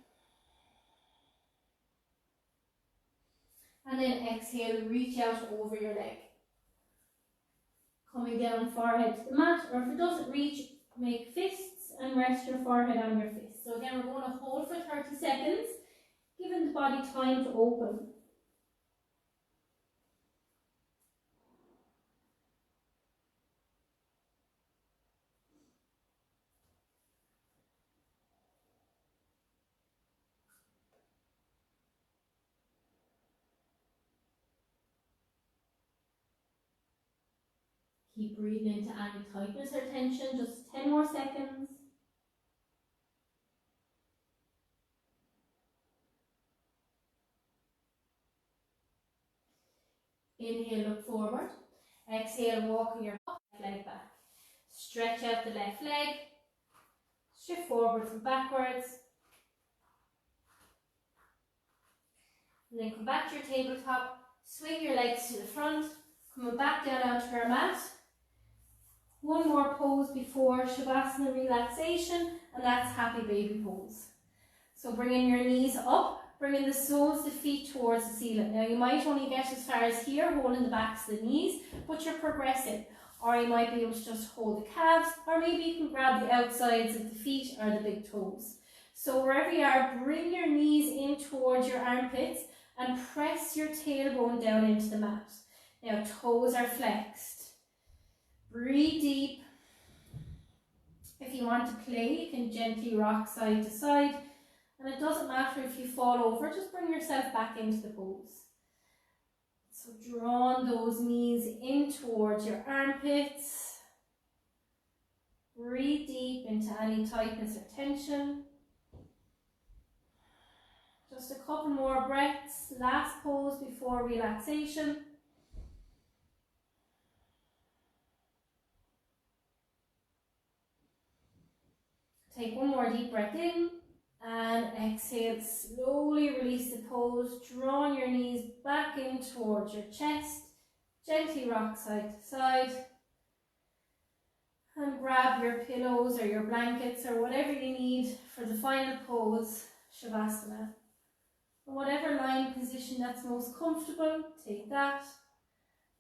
And then exhale, reach out over your leg. Coming down forehead to the mat, or if it doesn't reach, make fists and rest your forehead on your fists. So again, we're going to hold for 30 seconds, giving the body time to open. Keep breathing into any tightness or tension, just 10 more seconds. Inhale, look forward. Exhale, walking your leg back. Stretch out the left leg. Shift forwards and backwards. And then come back to your tabletop. Swing your legs to the front. Coming back down onto our mat. One more pose before Shavasana relaxation, and that's happy baby pose. So bringing your knees up, bringing the soles of the feet towards the ceiling. Now you might only get as far as here, holding the backs of the knees, but you're progressing. Or you might be able to just hold the calves, or maybe you can grab the outsides of the feet or the big toes. So wherever you are, bring your knees in towards your armpits and press your tailbone down into the mat. Now toes are flexed. Breathe deep. If you want to play, you can gently rock side to side. And it doesn't matter if you fall over, just bring yourself back into the pose. So draw those knees in towards your armpits. Breathe deep into any tightness or tension. Just a couple more breaths. Last pose before relaxation. Take one more deep breath in and exhale. Slowly release the pose, drawing your knees back in towards your chest. Gently rock side to side. And grab your pillows or your blankets or whatever you need for the final pose, Shavasana. And whatever lying position that's most comfortable, take that.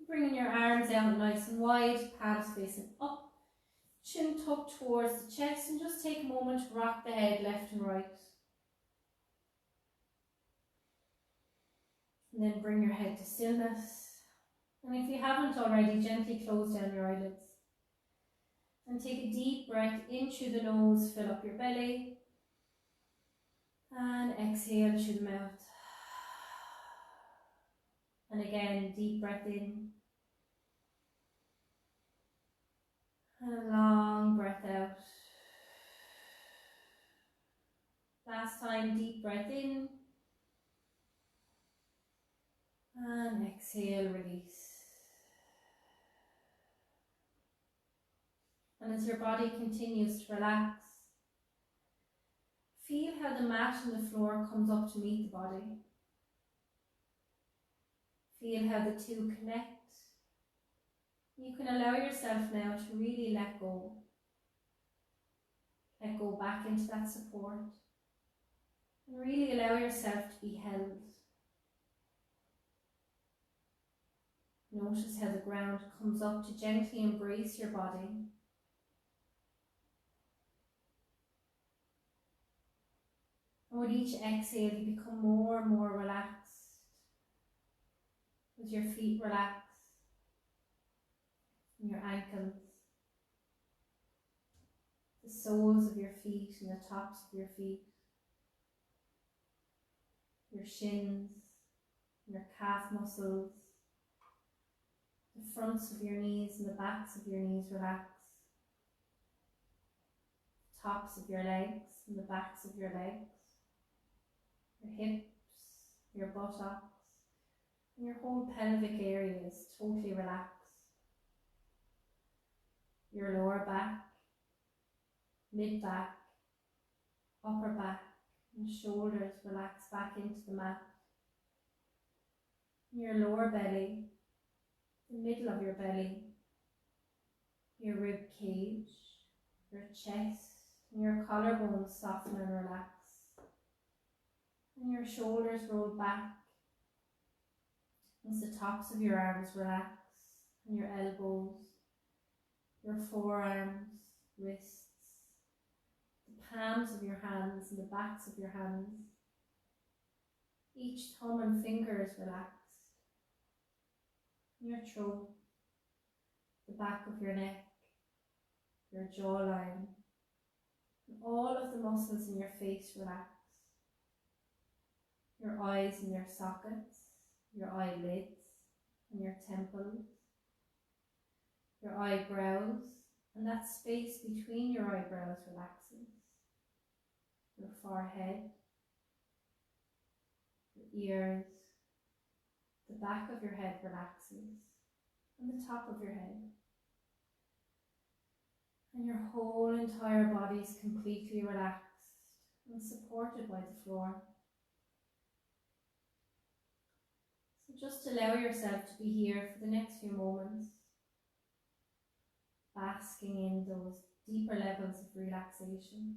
Bringing your arms out nice and wide, palms facing up. Chin tucked towards the chest, and just take a moment to rock the head left and right. And then bring your head to stillness. And if you haven't already, gently close down your eyelids. And take a deep breath in through the nose, fill up your belly. And exhale through the mouth. And again, deep breath in. And a long breath out. Last time, deep breath in. And exhale, release. And as your body continues to relax, feel how the mat on the floor comes up to meet the body. Feel how the two connect. You can allow yourself now to really let go. Let go back into that support. And really allow yourself to be held. Notice how the ground comes up to gently embrace your body. And with each exhale, you become more and more relaxed. As your feet relax, and your ankles, the soles of your feet and the tops of your feet, your shins, your calf muscles, the fronts of your knees and the backs of your knees relax, the tops of your legs and the backs of your legs, your hips, your buttocks, and your whole pelvic area is totally relaxed. Your lower back, mid back, upper back, and shoulders relax back into the mat. Your lower belly, the middle of your belly, your rib cage, your chest, and your collarbones soften and relax. And your shoulders roll back as the tops of your arms relax, and your elbows, your forearms, wrists, the palms of your hands and the backs of your hands. Each thumb and finger is relaxed. Your throat, the back of your neck, your jawline, and all of the muscles in your face relax. Your eyes and your sockets, your eyelids and your temples, your eyebrows, and that space between your eyebrows relaxes. Your forehead, your ears, the back of your head relaxes, and the top of your head. And your whole entire body is completely relaxed and supported by the floor. So just allow yourself to be here for the next few moments, basking in those deeper levels of relaxation.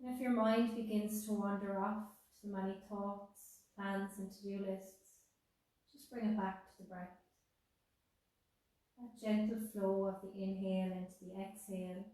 And if your mind begins to wander off to the many thoughts, plans and to-do lists, just bring it back to the breath. That gentle flow of the inhale into the exhale.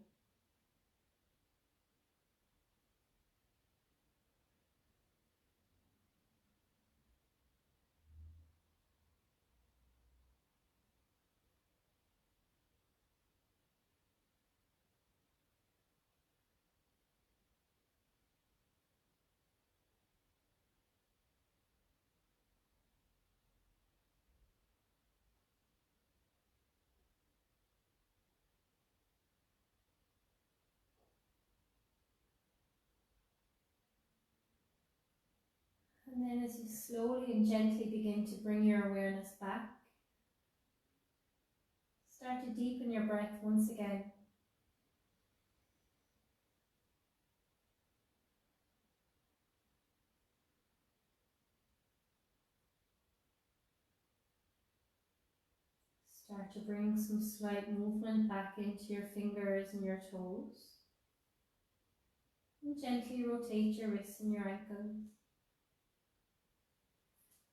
And then as you slowly and gently begin to bring your awareness back, start to deepen your breath once again. Start to bring some slight movement back into your fingers and your toes. And gently rotate your wrists and your ankles.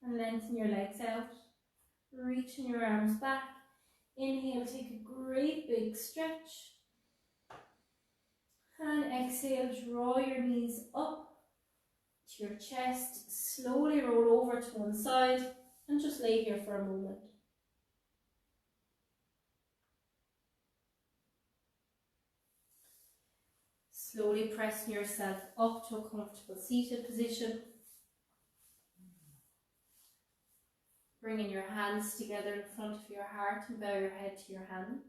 And lengthen your legs out. Reaching your arms back. Inhale, take a great big stretch. And exhale, draw your knees up to your chest. Slowly roll over to one side and just lay here for a moment. Slowly pressing yourself up to a comfortable seated position. Bringing your hands together in front of your heart and bow your head to your hands.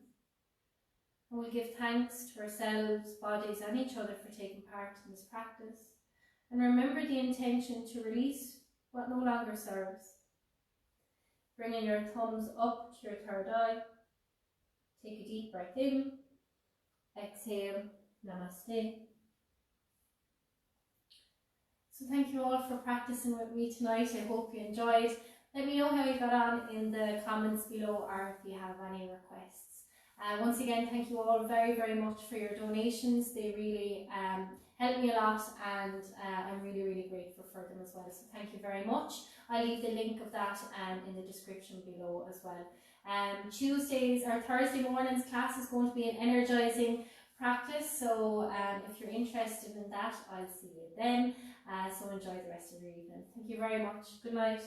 And we'll give thanks to ourselves, bodies and each other for taking part in this practice. And remember the intention to release what no longer serves. Bringing your thumbs up to your third eye. Take a deep breath in. Exhale. Namaste. So thank you all for practicing with me tonight. I hope you enjoyed. Let me know how you got on in the comments below or if you have any requests. Once again, thank you all very, very much for your donations. They really help me a lot, and I'm really, really grateful for them as well. So thank you very much. I'll leave the link of that in the description below as well. Tuesdays or Thursday mornings class is going to be an energizing practice, so if you're interested in that, I'll see you then. So enjoy the rest of your evening. Thank you very much. Good night.